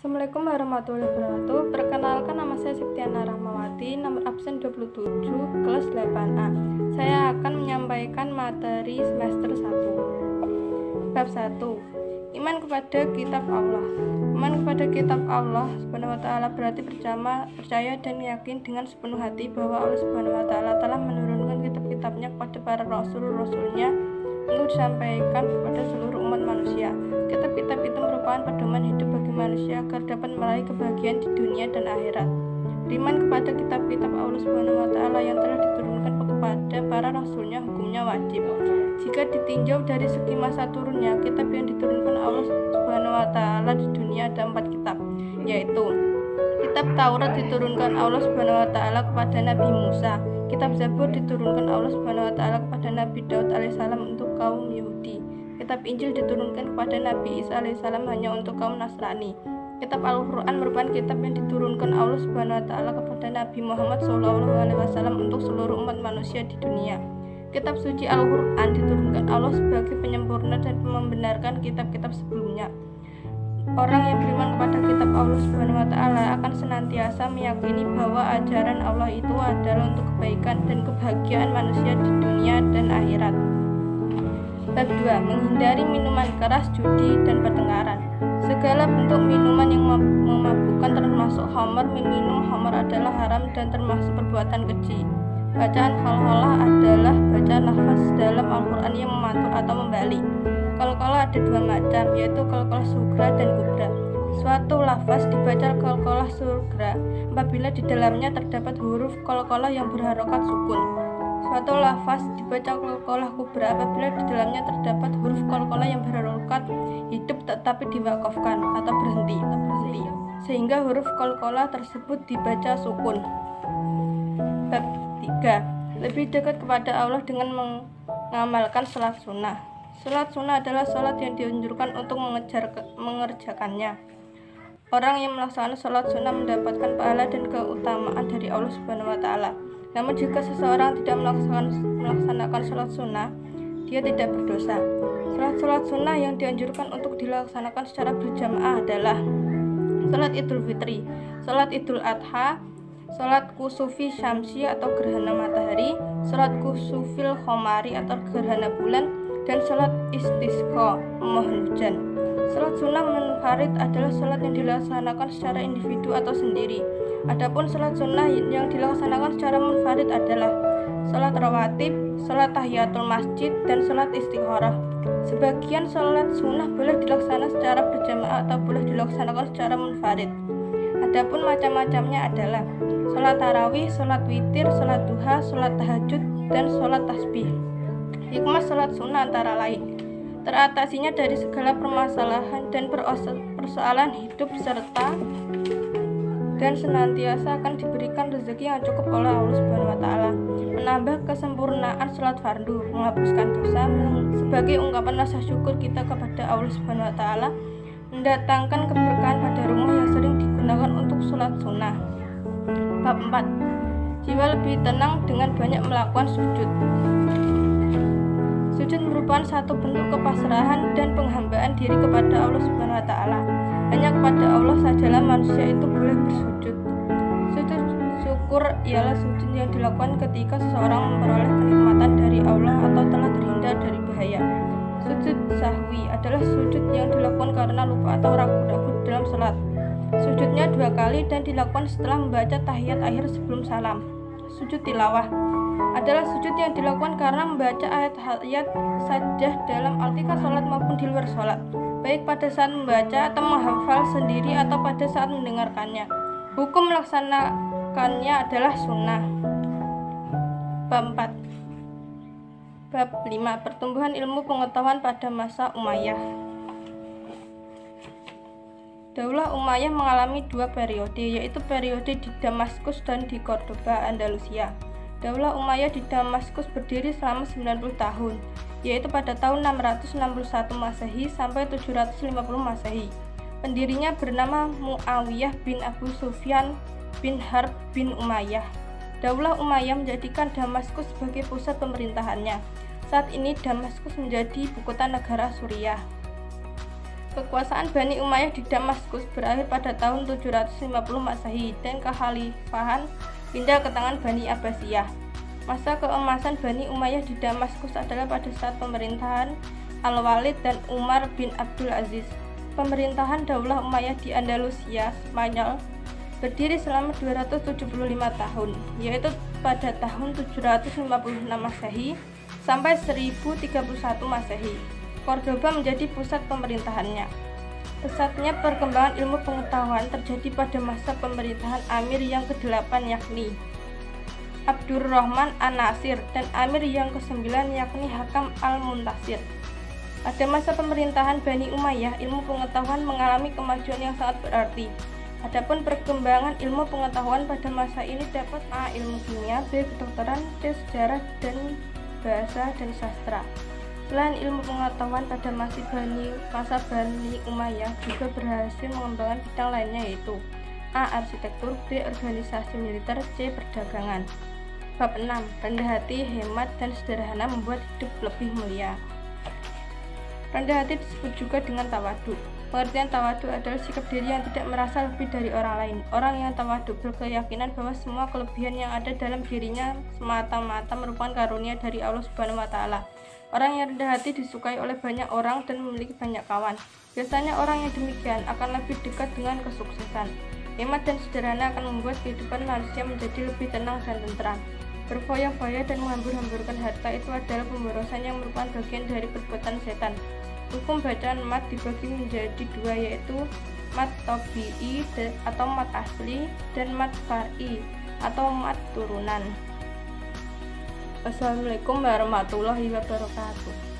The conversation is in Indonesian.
Assalamualaikum warahmatullahi wabarakatuh. Perkenalkan, nama saya Septiana Rahmawati, nomor absen 27, kelas 8A. Saya akan menyampaikan materi semester 1. Bab 1. Iman kepada kitab Allah. Iman kepada kitab Allah Subhanahu wa taala berarti percaya dan yakin dengan sepenuh hati bahwa Allah Subhanahu wa taala telah menurunkan kitab-kitabnya kepada para rasul-rasulnya untuk disampaikan kepada seluruh umat manusia. Kitab-kitab itu merupakan pedoman hidup bagi manusia agar dapat meraih kebahagiaan di dunia dan akhirat. Beriman kepada kitab-kitab Allah Subhanahu wa taala yang telah diturunkan kepada para rasulnya hukumnya wajib. Jika ditinjau dari segi masa turunnya, kitab yang diturunkan Allah Subhanahu wa taala di dunia ada 4 kitab, yaitu kitab Taurat diturunkan Allah Subhanahu wa taala kepada Nabi Musa. Kitab Zabur diturunkan Allah Subhanahu wa taala kepada Nabi Daud alaihissalam untuk kaum Yahudi. Kitab Injil diturunkan kepada Nabi Isa alaihissalam hanya untuk kaum Nasrani. Kitab Al-Qur'an merupakan kitab yang diturunkan Allah Subhanahu wa taala kepada Nabi Muhammad SAW untuk seluruh umat manusia di dunia. Kitab suci Al-Qur'an diturunkan Allah sebagai penyempurna dan membenarkan kitab-kitab sebelumnya. Orang yang beriman kepada kitab Allah Subhanahu wa taala akan senantiasa meyakini bahwa ajaran Allah itu adalah untuk kebaikan dan kebahagiaan manusia di dunia dan akhirat. Bab 2. Menghindari minuman keras, judi, dan pertengkaran. Segala bentuk minuman yang memabukkan termasuk khamar. Minum khamar adalah haram dan termasuk perbuatan keji. Bacaan qalqalah adalah bacaan lafaz dalam Al-Quran yang memantul atau membalik. Qalqalah ada 2 macam, yaitu qalqalah sughra dan kubra. Suatu lafaz dibaca qalqalah sughra apabila di dalamnya terdapat huruf qalqalah yang berharokat sukun. Suatu lafaz dibaca qalqalah kubra apabila di dalamnya terdapat huruf qalqalah yang berharokat hidup tetapi diwakafkan atau berhenti, sehingga huruf qalqalah tersebut dibaca sukun. Bab 3. Lebih dekat kepada Allah dengan mengamalkan salat sunnah. Salat sunnah adalah salat yang dianjurkan untuk mengerjakannya. Orang yang melaksanakan salat sunnah mendapatkan pahala dan keutamaan dari Allah Subhanahu wa taala. Namun jika seseorang tidak melaksanakan salat sunnah, dia tidak berdosa. Salat sunnah yang dianjurkan untuk dilaksanakan secara berjamaah adalah salat Idul Fitri, salat Idul Adha, salat kusufi syamsi atau gerhana matahari, salat kusufil qamari atau gerhana bulan, dan salat istisqa memohon hujan. Salat sunnah munfarid adalah salat yang dilaksanakan secara individu atau sendiri. Adapun salat sunnah yang dilaksanakan secara munfarid adalah salat rawatib, salat tahiyatul masjid, dan salat istikharah. Sebagian salat sunnah boleh dilaksanakan secara berjamaah atau boleh dilaksanakan secara munfarid. Adapun macam-macamnya adalah salat tarawih, salat witir, salat duha, salat tahajud, dan salat tasbih. Hikmah salat sunnah antara lain teratasinya dari segala permasalahan dan persoalan hidup serta dan senantiasa akan diberikan rezeki yang cukup oleh Allah Subhanahu wa taala, menambah kesempurnaan salat fardu, menghapuskan dosa sebagai ungkapan rasa syukur kita kepada Allah Subhanahu wa taala, mendatangkan keberkahan pada rumah yang sering digunakan untuk salat sunnah. Bab 4. Jiwa lebih tenang dengan banyak melakukan sujud. Sujud merupakan satu bentuk kepasrahan dan penghambaan diri kepada Allah Subhanahu wa taala. Hanya kepada Allah sajalah manusia itu boleh bersujud. Sujud syukur ialah sujud yang dilakukan ketika seseorang memperoleh kenikmatan dari Allah atau telah terhindar dari bahaya. Sujud sahwi adalah sujud yang dilakukan karena lupa atau ragu-ragu dalam salat. Sujudnya 2 kali dan dilakukan setelah membaca tahiyat akhir sebelum salam. Sujud tilawah adalah sujud yang dilakukan karena membaca ayat-ayat sajdah dalam artikel salat maupun di luar salat, baik pada saat membaca atau menghafal sendiri atau pada saat mendengarkannya. Hukum melaksanakannya adalah sunnah. Bab 4. Bab 5. Pertumbuhan ilmu pengetahuan pada masa Umayyah. Daulah Umayyah mengalami 2 periode, yaitu periode di Damaskus dan di Cordoba, Andalusia. Daulah Umayyah di Damaskus berdiri selama 90 tahun, yaitu pada tahun 661 Masehi sampai 750 Masehi. Pendirinya bernama Muawiyah bin Abu Sufyan bin Harb bin Umayyah. Daulah Umayyah menjadikan Damaskus sebagai pusat pemerintahannya. Saat ini Damaskus menjadi ibukota negara Suriah. Kekuasaan Bani Umayyah di Damaskus berakhir pada tahun 750 Masehi dan kekhalifahan pindah ke tangan Bani Abbasiyah. Masa keemasan Bani Umayyah di Damaskus adalah pada saat pemerintahan Al-Walid dan Umar bin Abdul Aziz. Pemerintahan Daulah Umayyah di Andalusia, Spanyol, berdiri selama 275 tahun, yaitu pada tahun 756 Masehi sampai 1031 Masehi. Cordoba menjadi pusat pemerintahannya. Pesatnya perkembangan ilmu pengetahuan terjadi pada masa pemerintahan Amir yang ke-8 yakni Abdurrahman An-Nasir dan Amir yang ke-9 yakni Hakam Al-Muntasir. Pada masa pemerintahan Bani Umayyah, ilmu pengetahuan mengalami kemajuan yang sangat berarti. Adapun perkembangan ilmu pengetahuan pada masa ini dapat A. Ilmu kimia, B. Kedokteran, C. Sejarah dan bahasa dan sastra. Selain ilmu pengetahuan pada masa Bani Umayyah juga berhasil mengembangkan bidang lainnya yaitu A. Arsitektur, B. Organisasi militer, C. Perdagangan. Bab 6. Rendah hati, hemat, dan sederhana membuat hidup lebih mulia. Rendah hati disebut juga dengan tawadu. Pengertian tawadu adalah sikap diri yang tidak merasa lebih dari orang lain. Orang yang tawadu berkeyakinan bahwa semua kelebihan yang ada dalam dirinya semata-mata merupakan karunia dari Allah Subhanahu wa Ta'ala. Orang yang rendah hati disukai oleh banyak orang dan memiliki banyak kawan. Biasanya orang yang demikian akan lebih dekat dengan kesuksesan. Hemat dan sederhana akan membuat kehidupan manusia menjadi lebih tenang dan tentram. Berfoya-foya dan menghambur-hamburkan harta itu adalah pemborosan yang merupakan bagian dari perbuatan setan. Hukum bacaan mat dibagi menjadi dua yaitu mat tabi'i atau mat asli dan mat far'i atau mat turunan. Wassalamualaikum warahmatullahi wabarakatuh.